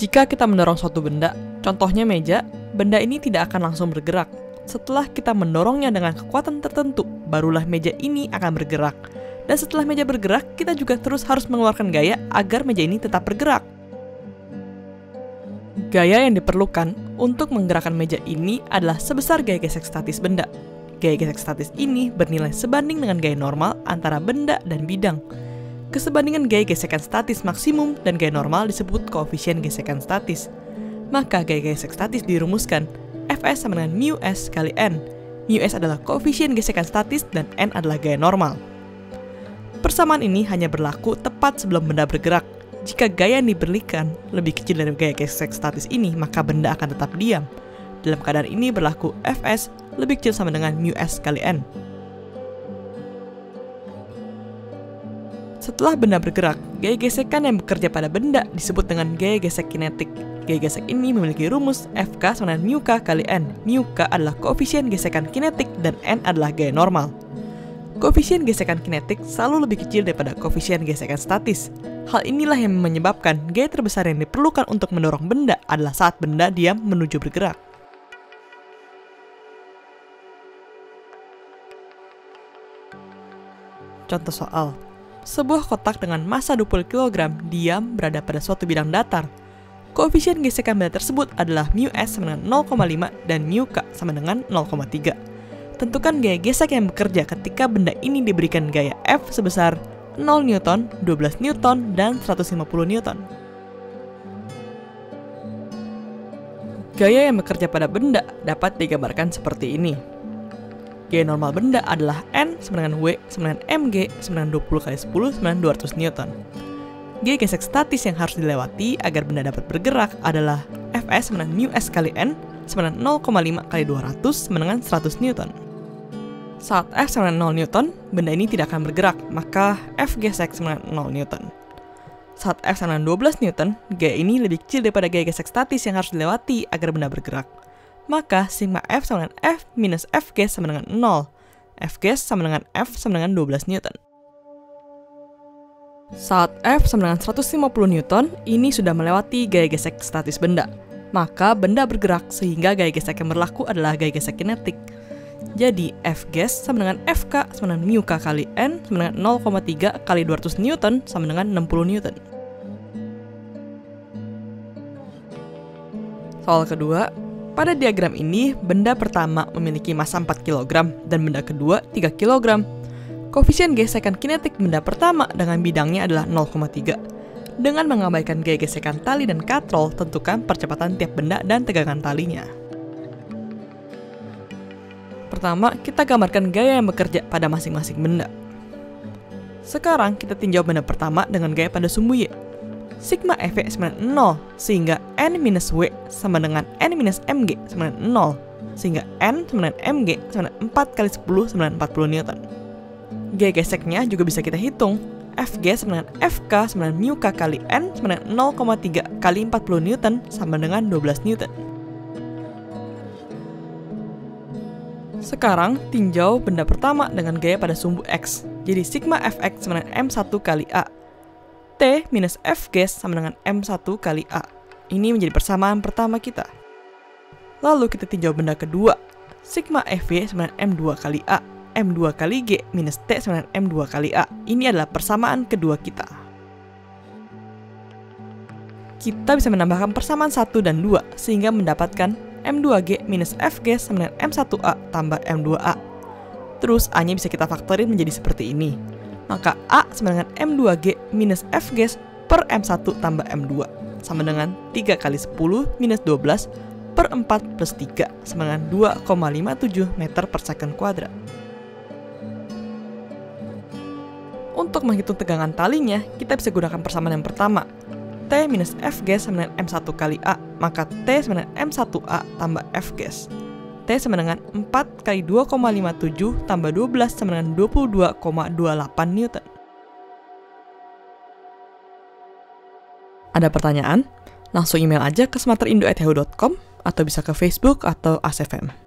Jika kita mendorong suatu benda, contohnya meja, benda ini tidak akan langsung bergerak. Setelah kita mendorongnya dengan kekuatan tertentu, barulah meja ini akan bergerak. Dan setelah meja bergerak, kita juga terus harus mengeluarkan gaya agar meja ini tetap bergerak. Gaya yang diperlukan untuk menggerakkan meja ini adalah sebesar gaya gesek statis benda. Gaya gesek statis ini bernilai sebanding dengan gaya normal antara benda dan bidang. Kesebandingan gaya gesekan statis maksimum dan gaya normal disebut koefisien gesekan statis. Maka gaya gesek statis dirumuskan Fs sama dengan μs kali n. μs adalah koefisien gesekan statis dan n adalah gaya normal. Persamaan ini hanya berlaku tepat sebelum benda bergerak. Jika gaya yang diberikan lebih kecil dari gaya gesek statis ini, maka benda akan tetap diam. Dalam keadaan ini berlaku Fs lebih kecil sama dengan μs kali n. Setelah benda bergerak, gaya gesekan yang bekerja pada benda disebut dengan gaya gesek kinetik. Gaya gesek ini memiliki rumus Fk sama dengan μk kali n. μk adalah koefisien gesekan kinetik dan n adalah gaya normal. Koefisien gesekan kinetik selalu lebih kecil daripada koefisien gesekan statis. Hal inilah yang menyebabkan gaya terbesar yang diperlukan untuk mendorong benda adalah saat benda diam menuju bergerak. Contoh soal. Sebuah kotak dengan massa 20 kg diam berada pada suatu bidang datar. Koefisien gesekan benda tersebut adalah μs sama dengan 0,5 dan μk sama dengan 0,3. Tentukan gaya gesek yang bekerja ketika benda ini diberikan gaya F sebesar 0 Newton, 12 Newton, dan 150 Newton. Gaya yang bekerja pada benda dapat digambarkan seperti ini. Gaya normal benda adalah N sama dengan W sama dengan mg sama dengan 20 kali 10 sama dengan 200 Newton. Gaya gesek statis yang harus dilewati agar benda dapat bergerak adalah Fs sama dengan μs kali N sama dengan 0,5 kali 200 sama dengan 100 Newton. Saat F sama dengan 0 Newton, benda ini tidak akan bergerak, maka F gesek sama dengan 0 Newton. Saat F sama dengan 12 Newton, gaya ini lebih kecil daripada gaya gesek statis yang harus dilewati agar benda bergerak. Maka sigma F sama dengan F minus F ges sama dengan 0. F ges sama dengan F sama dengan 12 Newton. Saat F sama dengan 150 Newton, ini sudah melewati gaya gesek statis benda. Maka benda bergerak sehingga gaya gesek yang berlaku adalah gaya gesek kinetik. Jadi F ges sama dengan Fk sama dengan μk kali n sama dengan 0,3 kali 200 Newton sama dengan 60 Newton. Soal kedua, pada diagram ini benda pertama memiliki massa 4 kg dan benda kedua 3 kg. Koefisien gesekan kinetik benda pertama dengan bidangnya adalah 0,3. Dengan mengabaikan gaya gesekan tali dan katrol, tentukan percepatan tiap benda dan tegangan talinya. Pertama, kita gambarkan gaya yang bekerja pada masing-masing benda. Sekarang, kita tinjau benda pertama dengan gaya pada sumbu Y. Sigma Fv sama dengan 0, sehingga N minus W sama dengan N minus Mg sama dengan 0, sehingga N sama dengan Mg sama dengan 4 kali 10 sama dengan 40 Newton. Gaya geseknya juga bisa kita hitung. Fg sama dengan Fk sama dengan μk kali N sama dengan 0,3 kali 40 Newton sama dengan 12 Newton. Sekarang, tinjau benda pertama dengan gaya pada sumbu X. Jadi, sigma Fx sama dengan M1 kali A. T minus F ges sama dengan M1 kali A. Ini menjadi persamaan pertama kita. Lalu, kita tinjau benda kedua. Sigma Fv sama dengan M2 kali A. M2 kali G minus T sama dengan M2 kali A. Ini adalah persamaan kedua kita. Kita bisa menambahkan persamaan 1 dan 2, sehingga mendapatkan M2G minus Fg sama dengan M1A tambah M2A. Terus A-nya bisa kita faktorin menjadi seperti ini. Maka A sama dengan M2G minus Fg per M1 tambah M2 sama dengan 3 kali 10 minus 12 per 4 plus 3 sama dengan 2,57 meter per second kuadrat. Untuk menghitung tegangan talinya, kita bisa gunakan persamaan yang pertama. T minus F ges sama dengan M1 kali A, maka T sama dengan M1A tambah F ges. T sama dengan 4 kali 2,57 tambah 12 sama dengan 22,28 Newton. Ada pertanyaan? Langsung email aja ke smarterindo@yahoo.com atau bisa ke Facebook atau ASFM.